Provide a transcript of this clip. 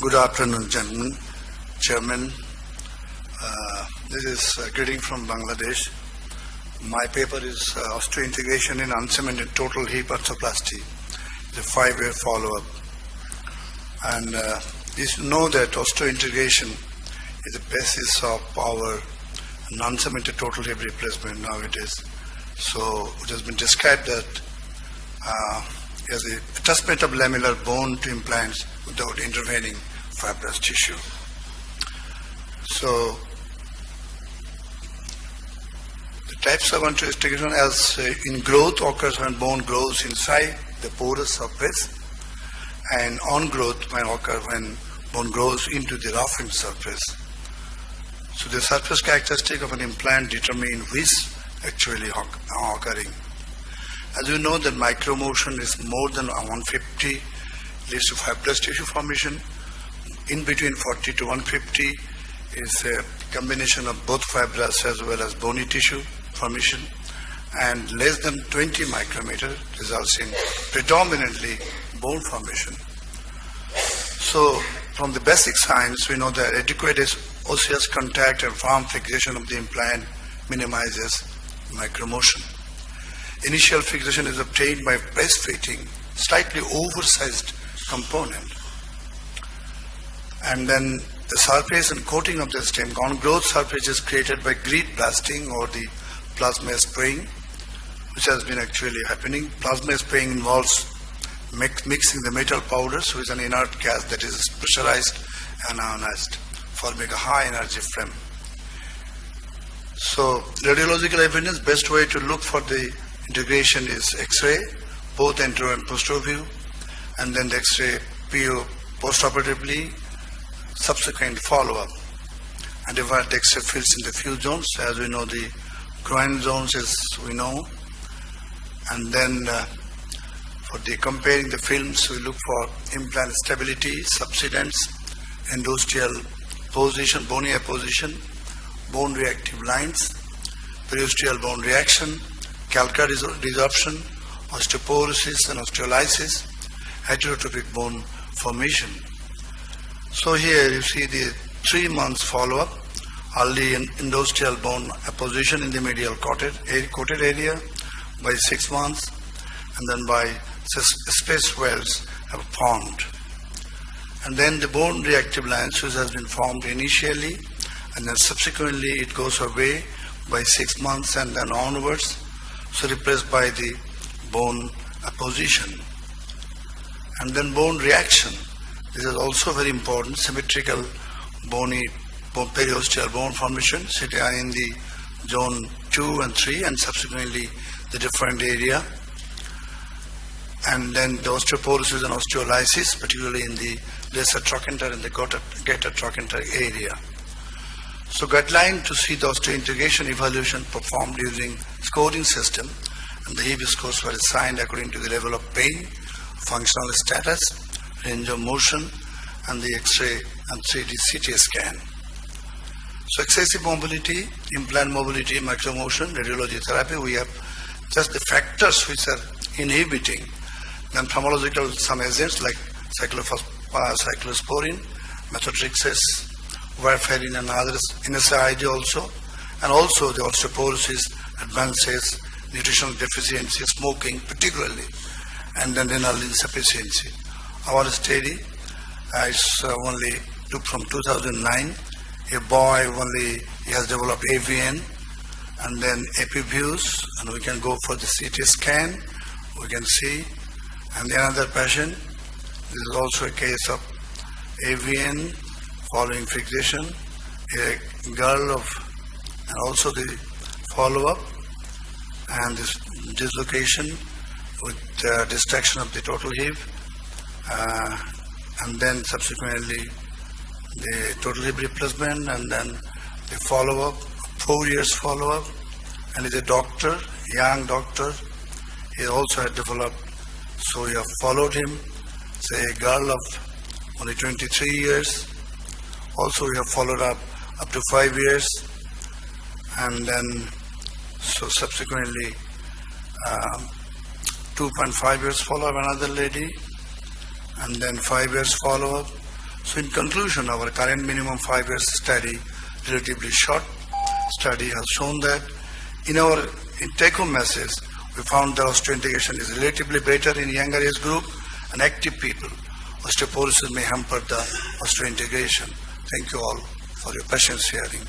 Good afternoon, gentlemen, Chairman. This is a greeting from Bangladesh. My paper is Osseointegration in Uncemented Total Hip Arthroplasty. It's a 5-year follow-up. And you should know that osseointegration is the basis of our non-cemented total hip replacement nowadays. So it has been described that as a attachment of lamellar bone to implants without intervening fibrous tissue. So the types of osseointegration as in growth occurs when bone grows inside the porous surface, and on growth may occur when bone grows into the roughened surface. So the surface characteristic of an implant determine which actually occurring. As you know that micromotion is more than 150 leads to fibrous tissue formation. In between 40 to 150 is a combination of both fibrous as well as bony tissue formation, and less than 20 micrometer results in predominantly bone formation. So from the basic science we know that adequate osseous contact and firm fixation of the implant minimizes micromotion. Initial fixation is obtained by press-fitting slightly oversized component, and then the surface and coating of the stem on growth surface is created by grit blasting or the plasma spraying, which has been actually happening. Plasma spraying involves mixing the metal powders with an inert gas that is pressurized and ionized, forming a high energy frame. So radiological evidence, best way to look for the integration is X-ray, both anterior and posterior view, and then the X-ray PO postoperatively, subsequent follow-up. And divide the X-ray fields into few zones. As we know, the groin zones as we know, and then for the comparing the films, we look for implant stability, subsidence, endosteal position, bony apposition, bone reactive lines, periosteal bone reaction, calcar resorption, osteoporosis and osteolysis, heterotrophic bone formation. So here you see the 3 months follow-up, early endosteal bone apposition in the medial coated area by 6 months, and then by space wells have formed. And then the bone reactive lines which has been formed initially, and then subsequently it goes away by 6 months and then onwards, so replaced by the bone apposition. And then bone reaction. This is also very important, symmetrical bony periosteal bone formation sitting in the zone 2 and 3 and subsequently the different area. And then the osteoporosis and osteolysis, particularly in the lesser trochanter and the greater trochanter area. So guideline to see the osseointegration evaluation performed using scoring system, and the hip scores were assigned according to the level of pain, functional status, range of motion, and the X-ray and 3D CT scan. So excessive mobility, implant mobility, micromotion, radiology therapy, we have just the factors which are inhibiting. Then pharmacological, some agents like cyclosporin, methotrexate, warfarin and others, NSAID also, and also the osteoporosis advances, nutritional deficiency, smoking particularly, and then renal insufficiency. Our study is only took from 2009. A boy only, he has developed AVN, and then epiviews, and we can go for the CT scan, we can see. And another patient, this is also a case of AVN following fixation, a girl of, and also the follow-up, and this dislocation with distraction of the total hip, and then subsequently the total hip replacement, and then the follow-up, 4 years follow-up, and is a doctor, young doctor. He also had developed, so we have followed him. It's a girl of only 23 years. Also we have followed up to 5 years, and then so subsequently 2.5 years follow-up another lady, and then 5 years follow-up. So in conclusion, our current minimum 5 years study, relatively short study, has shown that in take-home message, we found that osteointegration is relatively better in younger age group and active people. Osteoporosis may hamper the osteointegration. Thank you all for your patience hearing.